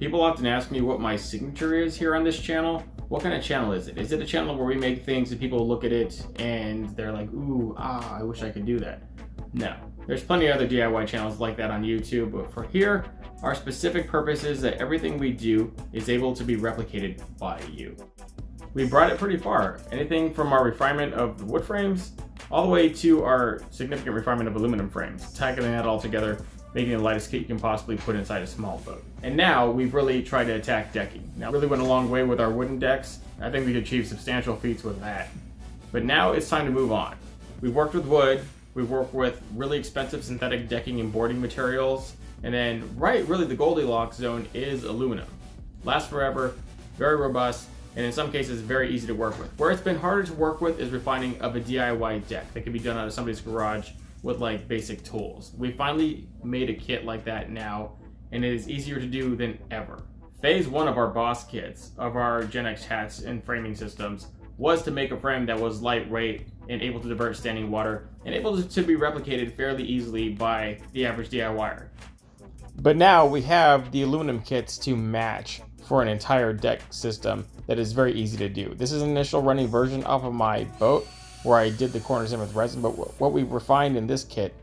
People often ask me what my signature is here on this channel. What kind of channel is it? Is it a channel where we make things and people look at it and they're like, ooh, I wish I could do that? No. There's plenty of other DIY channels like that on YouTube, but for here, our specific purpose is that everything we do is able to be replicated by you. We brought it pretty far. Anything from our refinement of the wood frames, all the way to our significant refinement of aluminum frames, tackling that all together, making the lightest kit you can possibly put inside a small boat. And now we've really tried to attack decking. Now it really went a long way with our wooden decks. I think we could achieve substantial feats with that. But now it's time to move on. We've worked with wood, we've worked with really expensive synthetic decking and boarding materials, and then really the Goldilocks zone is aluminum. Lasts forever, very robust, and in some cases very easy to work with. Where it's been harder to work with is refining of a DIY deck that can be done out of somebody's garage with like basic tools. We finally made a kit like that now, and it is easier to do than ever. Phase 1 of our boss kits of our Gen X hats and framing systems was to make a frame that was lightweight and able to divert standing water and able to be replicated fairly easily by the average DIYer. But now we have the aluminum kits to match for an entire deck system that is very easy to do. This is an initial running version off of my boat where I did the corners in with resin, but what we refined in this kit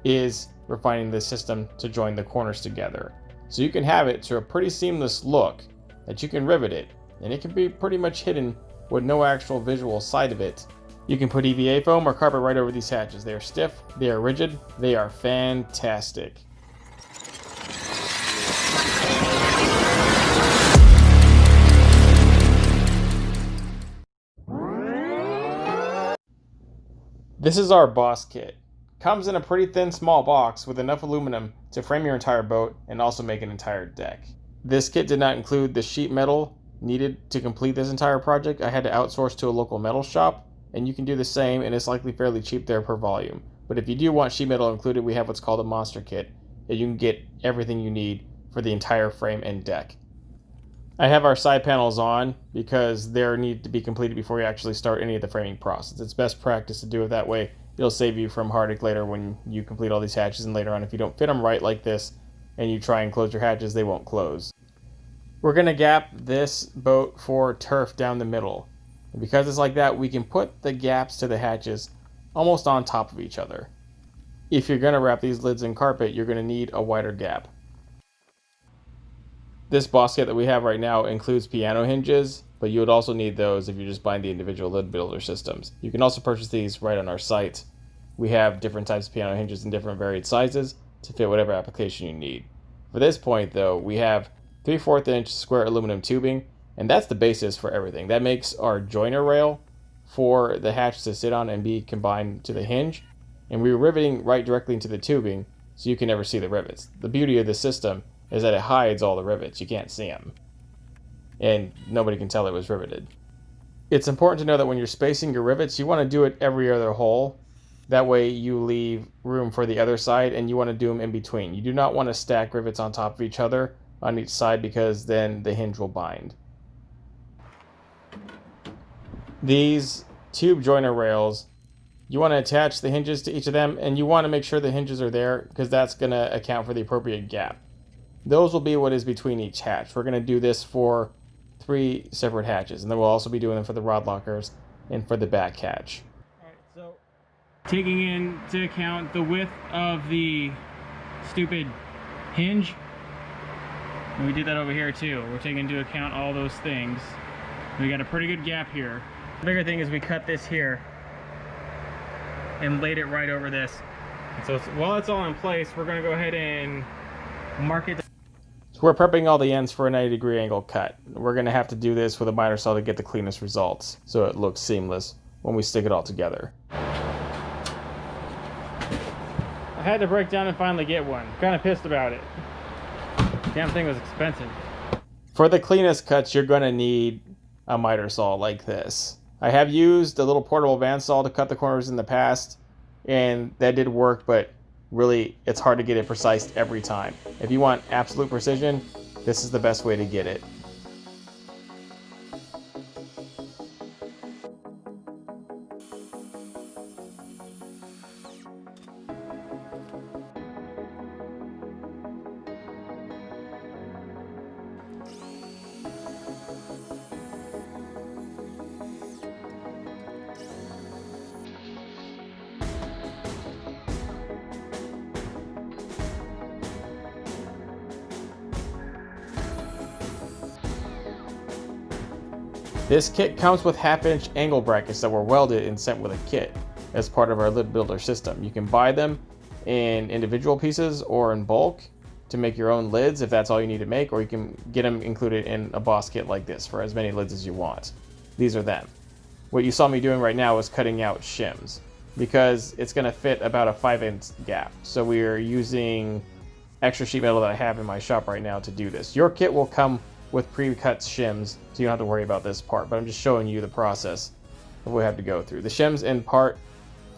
is refining the system to join the corners together. So you can have it to a pretty seamless look that you can rivet it, and it can be pretty much hidden with no actual visual sight of it. You can put EVA foam or carpet right over these hatches. They are stiff, they are rigid, they are fantastic. This is our boss kit. Comes in a pretty thin small box with enough aluminum to frame your entire boat and also make an entire deck. This kit did not include the sheet metal needed to complete this entire project. I had to outsource to a local metal shop, and you can do the same, and it's likely fairly cheap there per volume. But if you do want sheet metal included, we have what's called a monster kit, and you can get everything you need for the entire frame and deck. I have our side panels on because they need to be completed before you actually start any of the framing process. It's best practice to do it that way. It'll save you from heartache later when you complete all these hatches, and later on if you don't fit them right like this and you try and close your hatches, they won't close. We're going to gap this boat for turf down the middle. And because it's like that, we can put the gaps to the hatches almost on top of each other. If you're going to wrap these lids in carpet, you're going to need a wider gap. This boss kit that we have right now includes piano hinges, but you would also need those if you're just buying the individual lid builder systems. You can also purchase these right on our site. We have different types of piano hinges in different varied sizes to fit whatever application you need. For this point though, we have 3/4 inch square aluminum tubing, and that's the basis for everything. That makes our joiner rail for the hatch to sit on and be combined to the hinge, and we're riveting right directly into the tubing so you can never see the rivets. The beauty of the system is that it hides all the rivets. You can't see them, and nobody can tell it was riveted. It's important to know that when you're spacing your rivets, you want to do it every other hole. That way you leave room for the other side, and you want to do them in between. You do not want to stack rivets on top of each other on each side, because then the hinge will bind. These tube joiner rails, you want to attach the hinges to each of them, and you want to make sure the hinges are there because that's going to account for the appropriate gap. Those will be what is between each hatch. We're going to do this for 3 separate hatches, and then we'll also be doing them for the rod lockers and for the back hatch. Alright, so taking into account the width of the stupid hinge, and we did that over here too. We're taking into account all those things. We got a pretty good gap here. The bigger thing is we cut this here and laid it right over this. And so while it's all in place, we're going to go ahead and mark it. So we're prepping all the ends for a 90-degree angle cut. We're going to have to do this with a miter saw to get the cleanest results, so it looks seamless when we stick it all together. I had to break down and finally get one. Kind of pissed about it. Damn thing was expensive. For the cleanest cuts, you're going to need a miter saw like this. I have used a little portable bandsaw to cut the corners in the past, and that did work, but really, it's hard to get it precise every time. If you want absolute precision, this is the best way to get it. This kit comes with half-inch angle brackets that were welded and sent with a kit as part of our lid builder system. You can buy them in individual pieces or in bulk to make your own lids if that's all you need to make, or you can get them included in a boss kit like this for as many lids as you want. These are them. What you saw me doing right now is cutting out shims because it's going to fit about a 5-inch gap. So we are using extra sheet metal that I have in my shop right now to do this. Your kit will come with pre-cut shims, so you don't have to worry about this part, but I'm just showing you the process of what we have to go through. The shims in part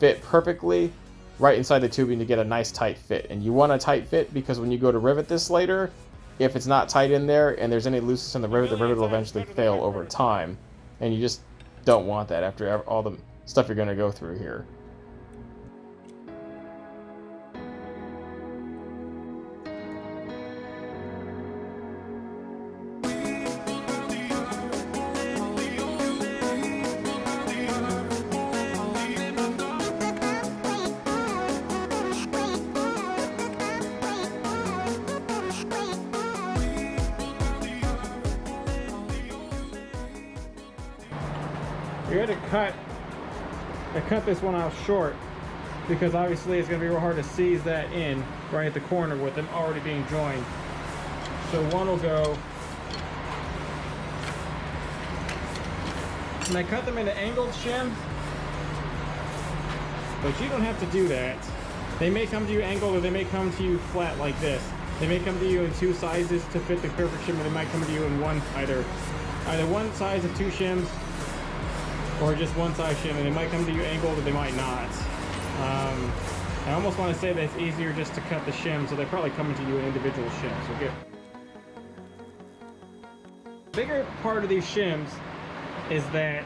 fit perfectly right inside the tubing to get a nice tight fit, and you want a tight fit because when you go to rivet this later, if it's not tight in there and there's any looseness in the rivet will eventually fail over time, and you just don't want that after all the stuff you're going to go through here. You're going to cut this one out short because obviously it's going to be real hard to seize that in right at the corner with them already being joined. So one will go, and I cut them into angled shims, but you don't have to do that. They may come to you angled or they may come to you flat like this. They may come to you in two sizes to fit the perfect shim, or they might come to you in one, either one size of two shims or just one size shim, and they might come to you angled or they might not. I almost want to say that it's easier just to cut the shim, so they're probably coming to you in individual shims. Okay. The bigger part of these shims is that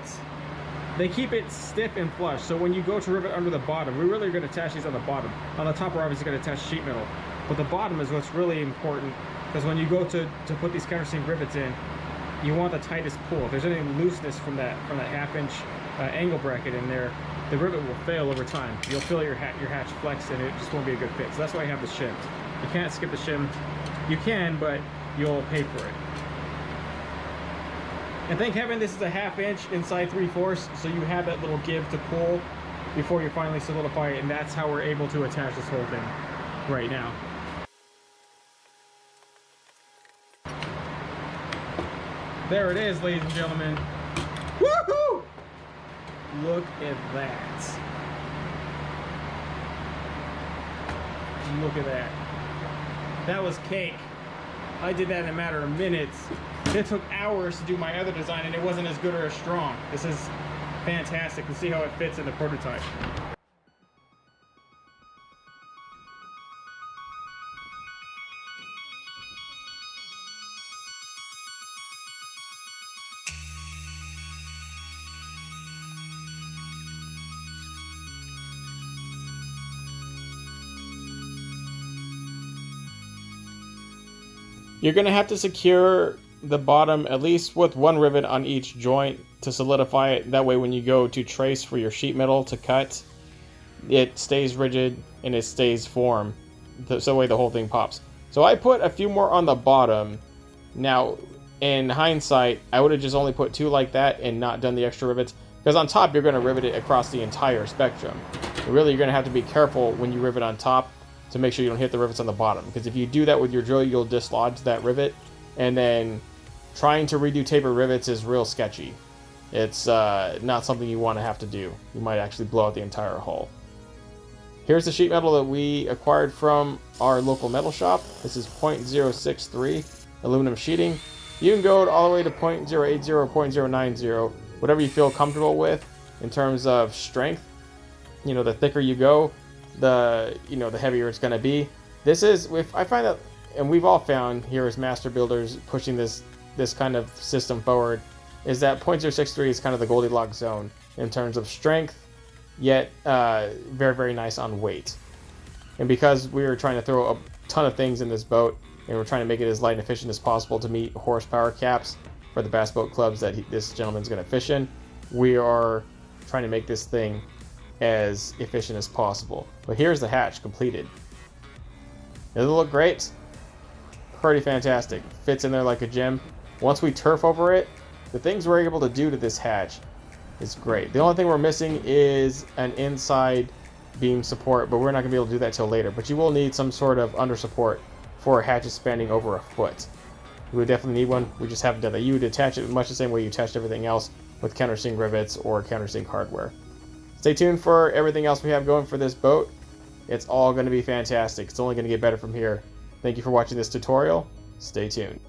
they keep it stiff and flush, so when you go to rivet under the bottom, we really are going to attach these on the bottom. On the top we're obviously going to attach sheet metal, but the bottom is what's really important, because when you go to put these countersink rivets in, you want the tightest pull. If there's any looseness from that half-inch angle bracket in there, the rivet will fail over time. You'll feel your hatch flex and it just won't be a good fit. So that's why you have the shims. You can't skip the shim. You can, but you'll pay for it. And think having this is a 1/2 inch inside 3/4, so you have that little give to pull before you finally solidify it, and that's how we're able to attach this whole thing right now. There it is, ladies and gentlemen. Woohoo! Look at that. Look at that. That was cake. I did that in a matter of minutes. It took hours to do my other design and it wasn't as good or as strong. This is fantastic to see how it fits in the prototype. You're going to have to secure the bottom at least with one rivet on each joint to solidify it. That way when you go to trace for your sheet metal to cut, it stays rigid and it stays form, so the way the whole thing pops. So I put a few more on the bottom. Now in hindsight, I would have just only put 2 like that and not done the extra rivets, because on top you're going to rivet it across the entire spectrum. Really, you're going to have to be careful when you rivet on top to make sure you don't hit the rivets on the bottom, because if you do that with your drill, you'll dislodge that rivet, and then trying to redo taper rivets is real sketchy. It's not something you want to have to do. You might actually blow out the entire hull. Here's the sheet metal that we acquired from our local metal shop. This is 0.063 aluminum sheeting. You can go all the way to 0.080 or 0.090, whatever you feel comfortable with in terms of strength. You know, the thicker you go, the heavier it's going to be. This is, I find that, and we've all found here as master builders pushing this kind of system forward, is that 0.063 is kind of the Goldilocks zone in terms of strength, yet very, very nice on weight. And because we were trying to throw a ton of things in this boat, and we're trying to make it as light and efficient as possible to meet horsepower caps for the bass boat clubs that this gentleman's going to fish in, we are trying to make this thing as efficient as possible. But here's the hatch completed. Doesn't it look great? Pretty fantastic. Fits in there like a gem. Once we turf over it, the things we're able to do to this hatch is great. The only thing we're missing is an inside beam support, but we're not going to be able to do that till later. But you will need some sort of under support for hatches spanning over a foot. You would definitely need one. We just haven't done that. You would attach it much the same way you attached everything else with countersink rivets or countersink hardware. Stay tuned for everything else we have going for this boat. It's all going to be fantastic. It's only going to get better from here. Thank you for watching this tutorial. Stay tuned.